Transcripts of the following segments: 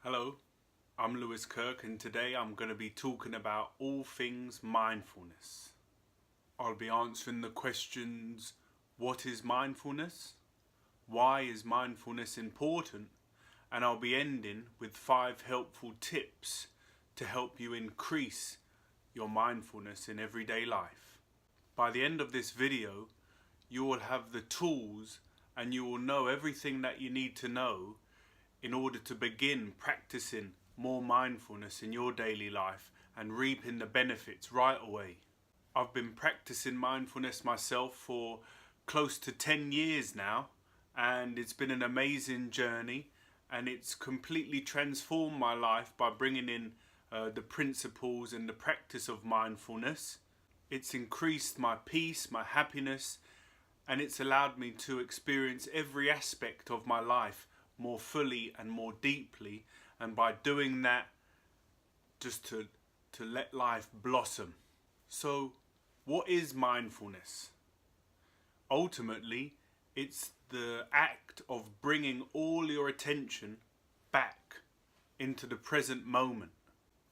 Hello, I'm Lewis Kirk, and today I'm going to be talking about all things mindfulness. I'll be answering the questions: what is mindfulness? Why is mindfulness important? And I'll be ending with 5 helpful tips to help you increase your mindfulness in everyday life. By the end of this video, you will have the tools and you will know everything that you need to know in order to begin practicing more mindfulness in your daily life and reaping the benefits right away. I've been practicing mindfulness myself for close to 10 years now, and it's been an amazing journey, and it's completely transformed my life by bringing in the principles and the practice of mindfulness. It's increased my peace, my happiness, and it's allowed me to experience every aspect of my life more fully and more deeply, and by doing that, just to let life blossom. So what is mindfulness? Ultimately, it's the act of bringing all your attention back into the present moment.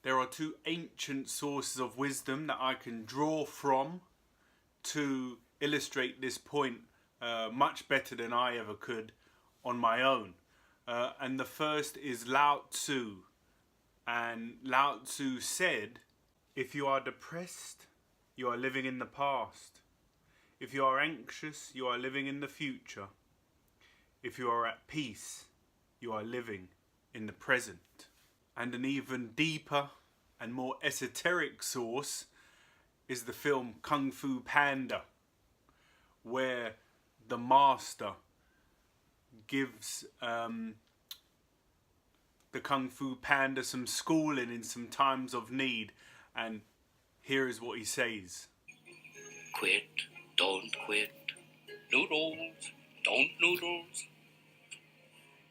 There are 2 ancient sources of wisdom that I can draw from to illustrate this point much better than I ever could on my own. And the first is Lao Tzu. And Lao Tzu said, if you are depressed, you are living in the past. If you are anxious, you are living in the future. If you are at peace, you are living in the present. And an even deeper and more esoteric source is the film Kung Fu Panda, where the master gives the Kung Fu Panda some schooling in some times of need, and here is what he says. Quit, don't quit. Noodles, don't noodles.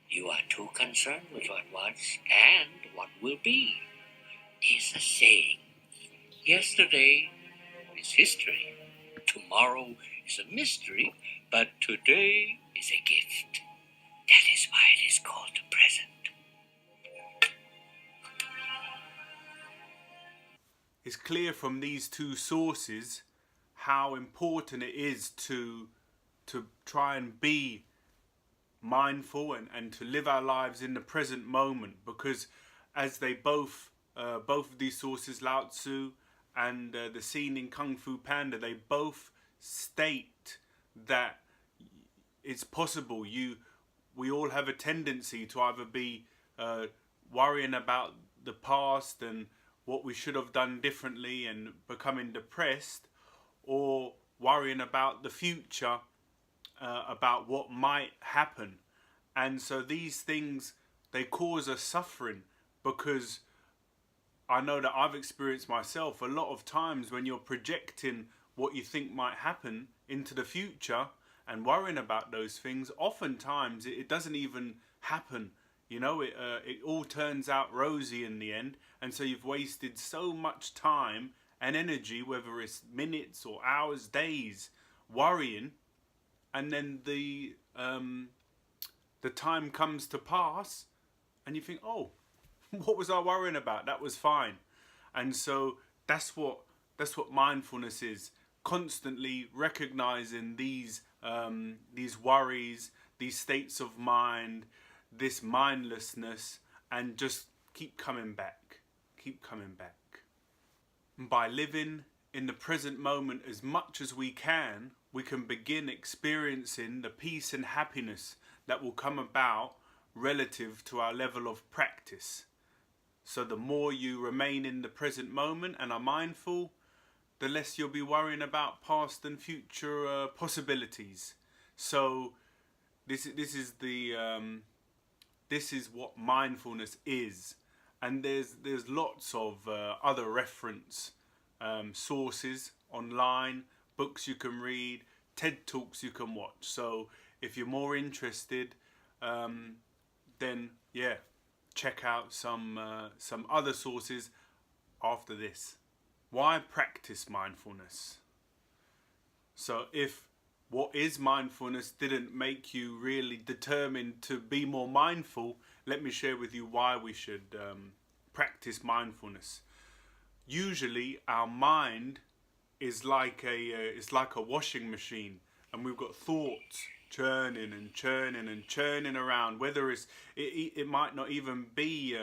You are too concerned with what was and what will be. There's a saying, yesterday is history, tomorrow is a mystery, but today is a gift. That is why it is called the present. It's clear from these 2 sources how important it is to try and be mindful and to live our lives in the present moment, because as they both of these sources, Lao Tzu and the scene in Kung Fu Panda, they both state that it's possible. We all have a tendency to either be worrying about the past and what we should have done differently and becoming depressed, or worrying about the future, about what might happen. And so these things, they cause us suffering, because I know that I've experienced myself a lot of times when you're projecting what you think might happen into the future and worrying about those things, oftentimes it doesn't even happen. You know, it all turns out rosy in the end, and so you've wasted so much time and energy, whether it's minutes or hours, days, worrying, and then the time comes to pass, and you think, oh, what was I worrying about? That was fine. And so that's what mindfulness is: constantly recognizing these worries, these states of mind, this mindlessness, and just keep coming back. By living in the present moment as much as we can begin experiencing the peace and happiness that will come about relative to our level of practice. So the more you remain in the present moment and are mindful, the less you'll be worrying about past and future possibilities. So this is what mindfulness is, and there's lots of other reference sources online, books you can read, TED Talks you can watch. So if you're more interested, then yeah, check out some other sources after this. Why practice mindfulness? So if what is mindfulness didn't make you really determined to be more mindful, let me share with you why we should practice mindfulness. Usually our mind is like a washing machine, and we've got thoughts churning and churning and churning around. Whether it might not even be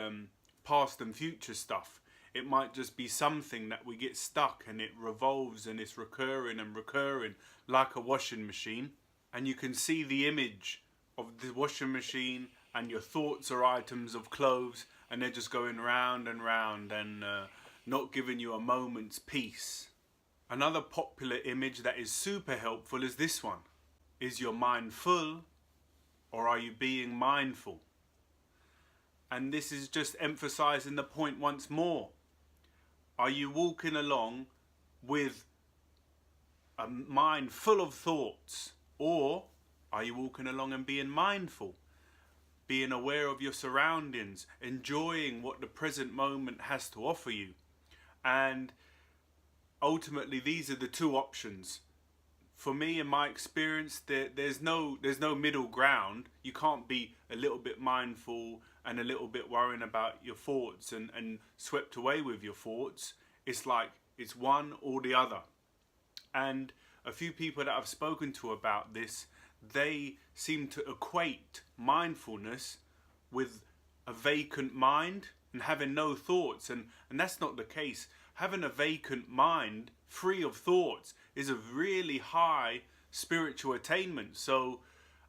past and future stuff. It might just be something that we get stuck, and it revolves and it's recurring and recurring like a washing machine. And you can see the image of the washing machine, and your thoughts are items of clothes, and they're just going round and round and not giving you a moment's peace. Another popular image that is super helpful is this one. Is your mind full, or are you being mindful? And this is just emphasizing the point once more. Are you walking along with a mind full of thoughts, or are you walking along and being mindful, being aware of your surroundings, enjoying what the present moment has to offer you? And ultimately, these are the two options. For me, in my experience, there's no middle ground. You can't be a little bit mindful and a little bit worrying about your thoughts and swept away with your thoughts. It's like it's one or the other. And a few people that I've spoken to about this, they seem to equate mindfulness with a vacant mind and having no thoughts, and that's not the case. Having a vacant mind, free of thoughts, is a really high spiritual attainment. So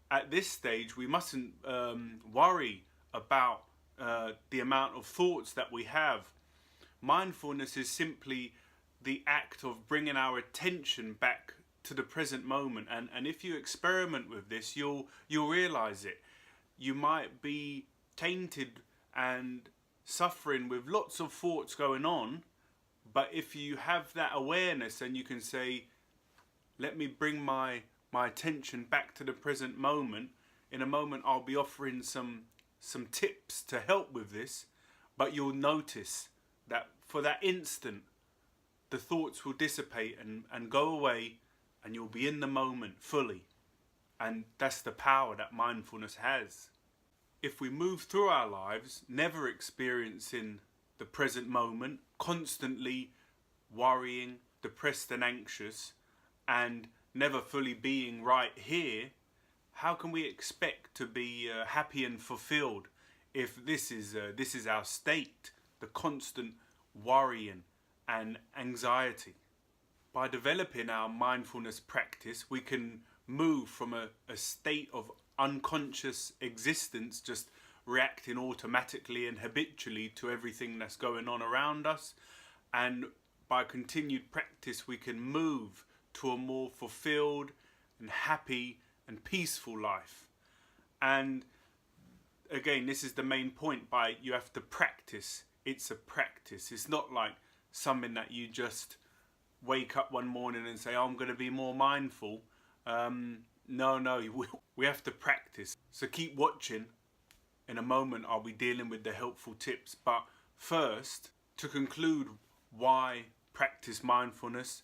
at this stage, we mustn't worry about the amount of thoughts that we have. Mindfulness is simply the act of bringing our attention back to the present moment. And if you experiment with this, you'll realize it. You might be tainted and suffering with lots of thoughts going on, but if you have that awareness and you can say, let me bring my attention back to the present moment. In a moment I'll be offering some tips to help with this, but you'll notice that for that instant the thoughts will dissipate and go away, and you'll be in the moment fully. And that's the power that mindfulness has. If we move through our lives never experiencing the present moment, constantly worrying, depressed and anxious, and never fully being right here, how can we expect to be happy and fulfilled if this is our state, the constant worrying and anxiety? By developing our mindfulness practice, we can move from a state of unconscious existence, just reacting automatically and habitually to everything that's going on around us, and by continued practice we can move to a more fulfilled and happy and peaceful life. And again, this is the main point. You have to practice. It's a practice. It's not like something that you just wake up one morning and say, oh, I'm going to be more mindful. No, we have to practice. So keep watching. In a moment I'll be dealing with the helpful tips. But first, to conclude why practice mindfulness,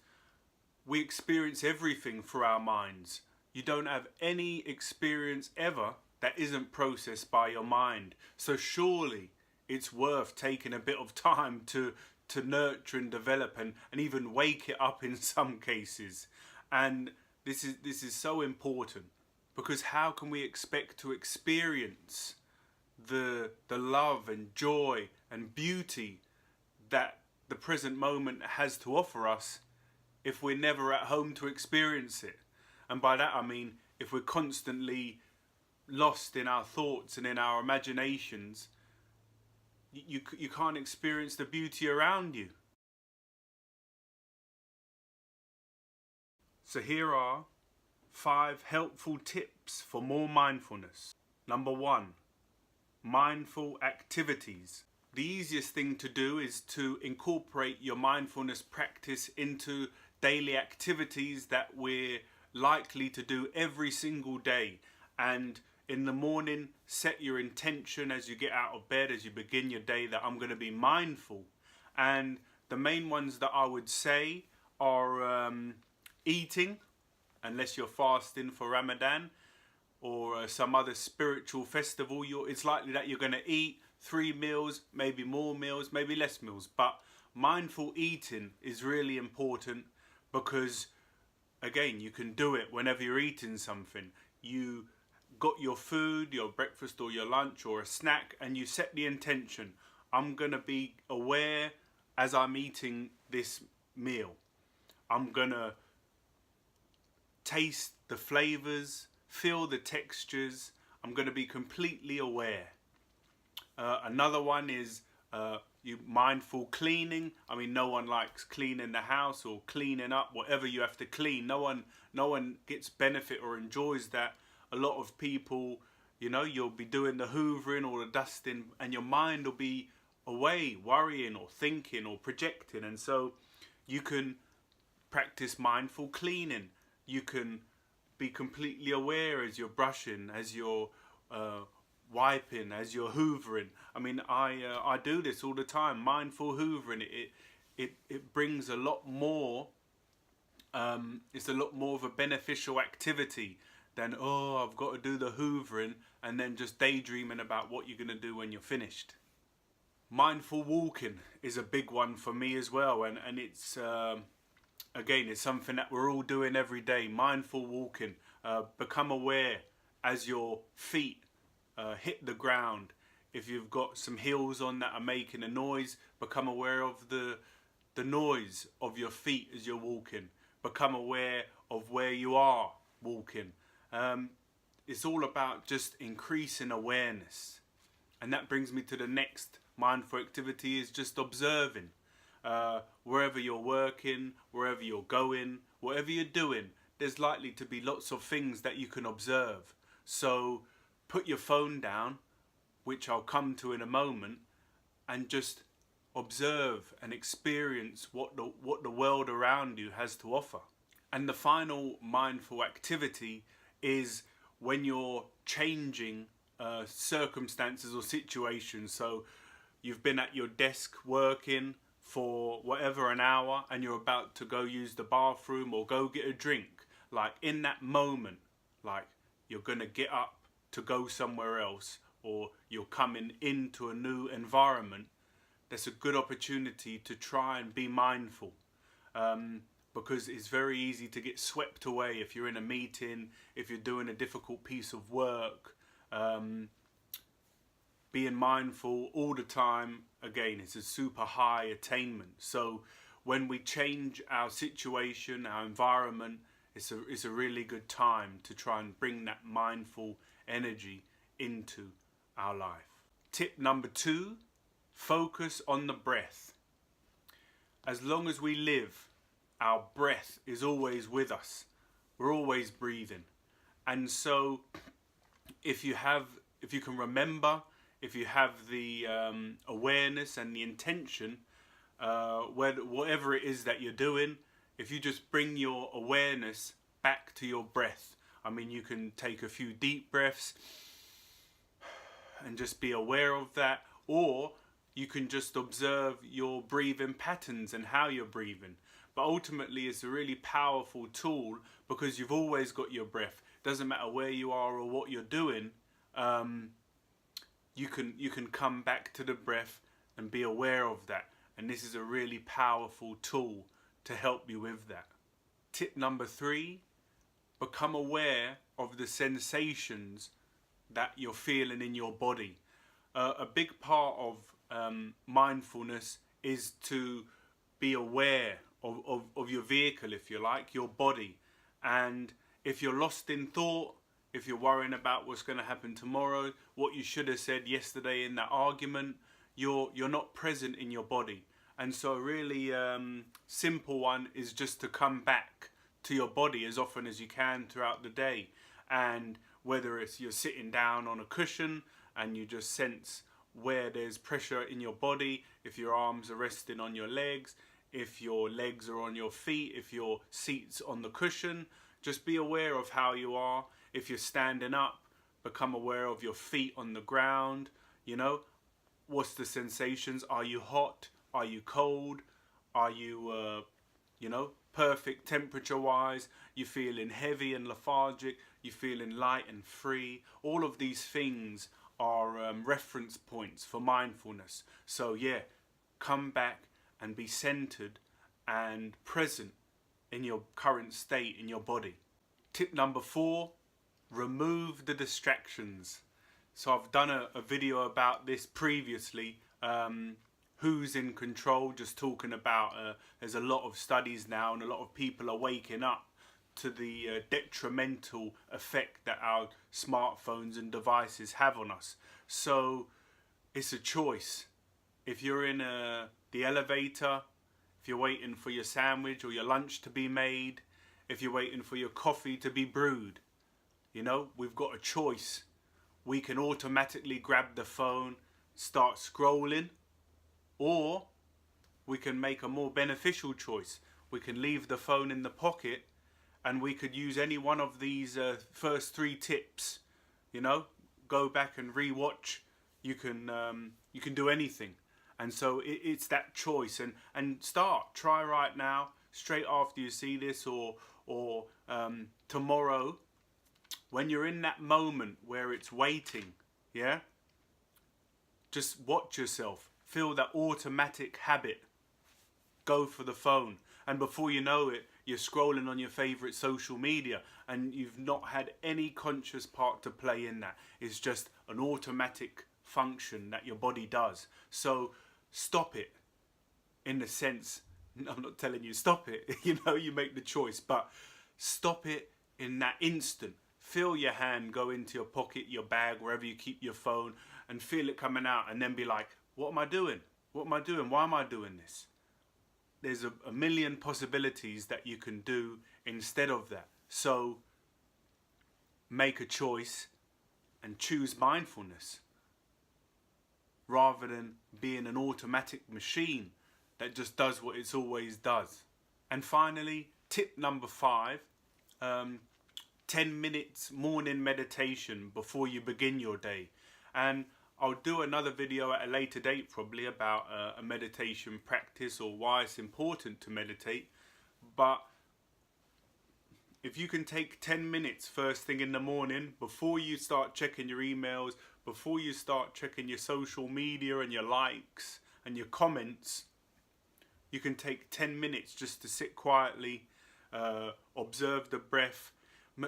we experience everything through our minds. You don't have any experience ever that isn't processed by your mind. So surely it's worth taking a bit of time to nurture and develop and even wake it up in some cases. And this is so important, because how can we expect to experience the love and joy and beauty that the present moment has to offer us if we're never at home to experience it? And by that I mean if we're constantly lost in our thoughts and in our imaginations, you can't experience the beauty around you. So here are 5 helpful tips for more mindfulness. Number 1, mindful activities. The easiest thing to do is to incorporate your mindfulness practice into daily activities that we're likely to do every single day. And in the morning, set your intention as you get out of bed, as you begin your day, that I'm going to be mindful. And the main ones that I would say are eating, unless you're fasting for Ramadan, or some other spiritual festival, it's likely that you're going to eat 3 meals, maybe more meals, maybe less meals. But mindful eating is really important because, again, you can do it whenever you're eating something. You got your food, your breakfast or your lunch or a snack, and you set the intention. I'm going to be aware as I'm eating this meal. I'm going to taste the flavors, feel the textures. I'm going to be completely aware. Another one is you mindful cleaning. I mean, no one likes cleaning the house or cleaning up whatever you have to clean. No one gets benefit or enjoys that. A lot of people, you'll be doing the hoovering or the dusting, and your mind will be away, worrying or thinking or projecting. And so you can practice mindful cleaning. You can be completely aware as you're brushing, as you're wiping, as you're hoovering. I mean, I do this all the time. Mindful hoovering. It brings a lot more. It's a lot more of a beneficial activity than I've got to do the hoovering and then just daydreaming about what you're going to do when you're finished. Mindful walking is a big one for me as well, and it's again, it's something that we're all doing every day. Mindful walking. Become aware as your feet hit the ground. If you've got some heels on that are making a noise, become aware of the noise of your feet as you're walking. Become aware of where you are walking. It's all about just increasing awareness. And that brings me to the next mindful activity, is just observing. Wherever you're working, wherever you're going, whatever you're doing, there's likely to be lots of things that you can observe. So put your phone down, which I'll come to in a moment, and just observe and experience what the world around you has to offer. And the final mindful activity is when you're changing circumstances or situations. So you've been at your desk working for whatever, an hour, and you're about to go use the bathroom or go get a drink. Like in that moment, like you're going to get up to go somewhere else, or you're coming into a new environment, that's a good opportunity to try and be mindful. Because it's very easy to get swept away if you're in a meeting, if you're doing a difficult piece of work. Being mindful all the time, again, it's a super high attainment. So when we change our situation, our environment, it's a really good time to try and bring that mindful energy into our life. Tip number 2, focus on the breath. As long as we live, our breath is always with us. We're always breathing. And so if you can remember, if you have the awareness and the intention, whatever it is that you're doing, if you just bring your awareness back to your breath. I mean, you can take a few deep breaths and just be aware of that, or you can just observe your breathing patterns and how you're breathing. But ultimately, it's a really powerful tool because you've always got your breath. Doesn't matter where you are or what you're doing. You can come back to the breath and be aware of that. And this is a really powerful tool to help you with that. Tip number 3, become aware of the sensations that you're feeling in your body. A big part of mindfulness is to be aware of your vehicle, if you like, your body. And if you're lost in thought, if you're worrying about what's going to happen tomorrow, what you should have said yesterday in that argument, you're not present in your body. And so a really simple one is just to come back to your body as often as you can throughout the day. And whether it's you're sitting down on a cushion and you just sense where there's pressure in your body, if your arms are resting on your legs, if your legs are on your feet, if your seat's on the cushion, just be aware of how you are. If you're standing up, become aware of your feet on the ground. What's the sensations? Are you hot? Are you cold? Are you, perfect temperature wise, you're feeling heavy and lethargic, you're feeling light and free. All of these things are reference points for mindfulness. So yeah, come back and be centered and present in your current state in your body. Tip number 4, remove the distractions. So I've done a video about this previously, who's in control, just talking about there's a lot of studies now and a lot of people are waking up to the detrimental effect that our smartphones and devices have on us. So it's a choice. If you're in the elevator, if you're waiting for your sandwich or your lunch to be made, if you're waiting for your coffee to be brewed, you know, we've got a choice. We can automatically grab the phone, start scrolling, or we can make a more beneficial choice. We can leave the phone in the pocket and we could use any one of these first 3 tips. You know, go back and re-watch. You can do anything. And so it's that choice. And try right now, straight after you see this, or tomorrow, when you're in that moment where it's waiting, yeah? Just watch yourself. Feel that automatic habit. Go for the phone. And before you know it, you're scrolling on your favorite social media and you've not had any conscious part to play in that. It's just an automatic function that your body does. So stop it. In the sense, I'm not telling you stop it. You know, you make the choice. But stop it in that instant. Feel your hand go into your pocket, your bag, wherever you keep your phone, and feel it coming out, and then be like, what am I doing? What am I doing? Why am I doing this? There's a million possibilities that you can do instead of that. So make a choice and choose mindfulness rather than being an automatic machine that just does what it's always does. And finally, tip number 5, 10 minutes morning meditation before you begin your day. And I'll do another video at a later date probably about a meditation practice or why it's important to meditate. But if you can take 10 minutes first thing in the morning before you start checking your emails, before you start checking your social media and your likes and your comments, you can take 10 minutes just to sit quietly, observe the breath.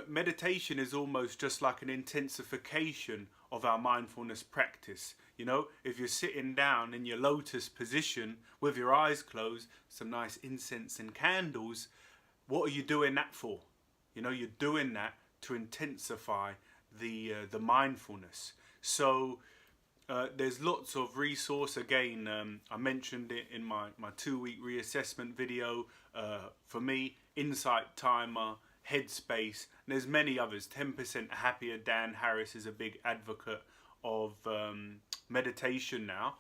Meditation is almost just like an intensification of our mindfulness practice. You know, if you're sitting down in your lotus position with your eyes closed, some nice incense and candles, what are you doing that for? You know, you're doing that to intensify the mindfulness. So there's lots of resource. Again, I mentioned it in my 2-week reassessment video. For me, Insight Timer, Headspace, and there's many others. 10% Happier. Dan Harris is a big advocate of meditation now,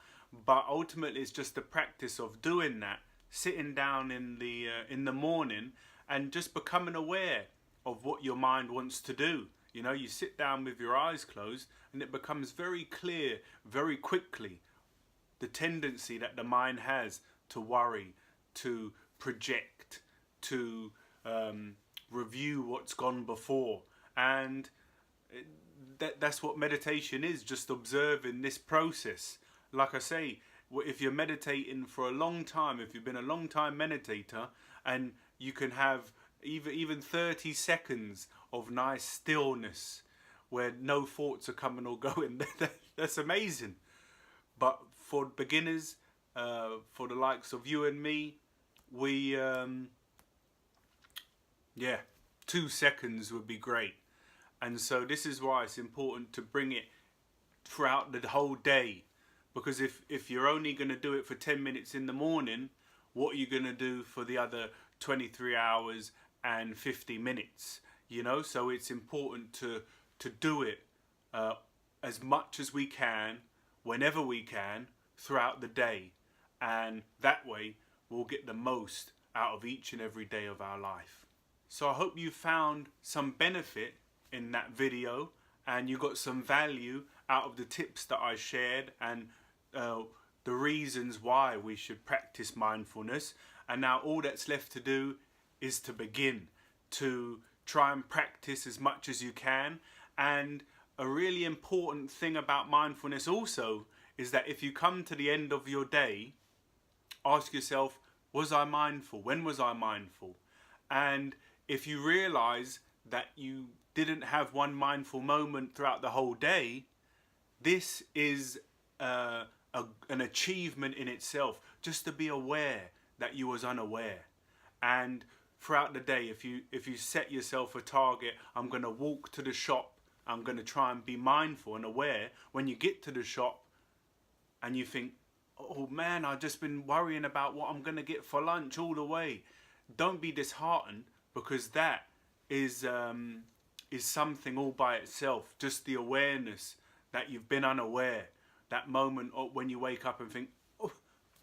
but ultimately it's just the practice of doing that, sitting down in the morning and just becoming aware of what your mind wants to do. You know, you sit down with your eyes closed and it becomes very clear very quickly the tendency that the mind has to worry, to project, to review what's gone before. And that's what meditation is, just observing this process. Like I say, if you're meditating for a long time, if you've been a long time meditator, and you can have even 30 seconds of nice stillness where no thoughts are coming or going, that's amazing. But for beginners, for the likes of you and me, we 2 seconds would be great. And so this is why it's important to bring it throughout the whole day, because if you're only going to do it for 10 minutes in the morning, what are you going to do for the other 23 hours and 50 minutes? You know, so it's important to do it as much as we can, whenever we can, throughout the day. And that way we'll get the most out of each and every day of our life. So I hope you found some benefit in that video and you got some value out of the tips that I shared and the reasons why we should practice mindfulness. And now all that's left to do is to begin to try and practice as much as you can. And a really important thing about mindfulness also is that if you come to the end of your day, ask yourself, was I mindful? When was I mindful? And if you realize that you didn't have one mindful moment throughout the whole day, this is an achievement in itself, just to be aware that you was unaware. And throughout the day, if you set yourself a target, I'm going to walk to the shop, I'm going to try and be mindful and aware. When you get to the shop and you think, oh man, I've just been worrying about what I'm going to get for lunch all the way, don't be disheartened, because that is something all by itself. Just the awareness that you've been unaware. That moment when you wake up and think, oh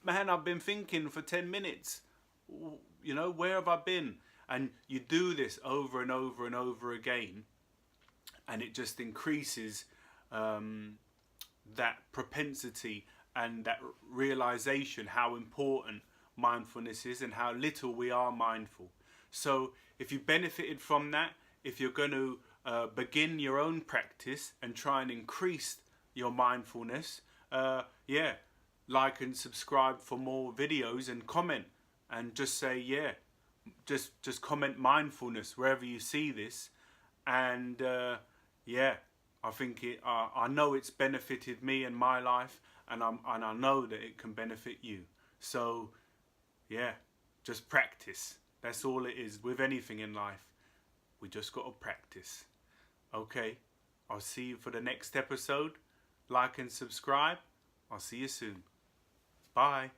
man, I've been thinking for 10 minutes. You know, where have I been? And you do this over and over and over again, and it just increases that propensity and that realization how important mindfulness is and how little we are mindful. So if you benefited from that, if you're going to begin your own practice and try and increase your mindfulness, like and subscribe for more videos, and comment and just say, just comment mindfulness wherever you see this. And I think I know it's benefited me in my life, and I know that it can benefit you. So just practice. That's all it is with anything in life. We just got to practice. Okay, I'll see you for the next episode. Like and subscribe. I'll see you soon. Bye.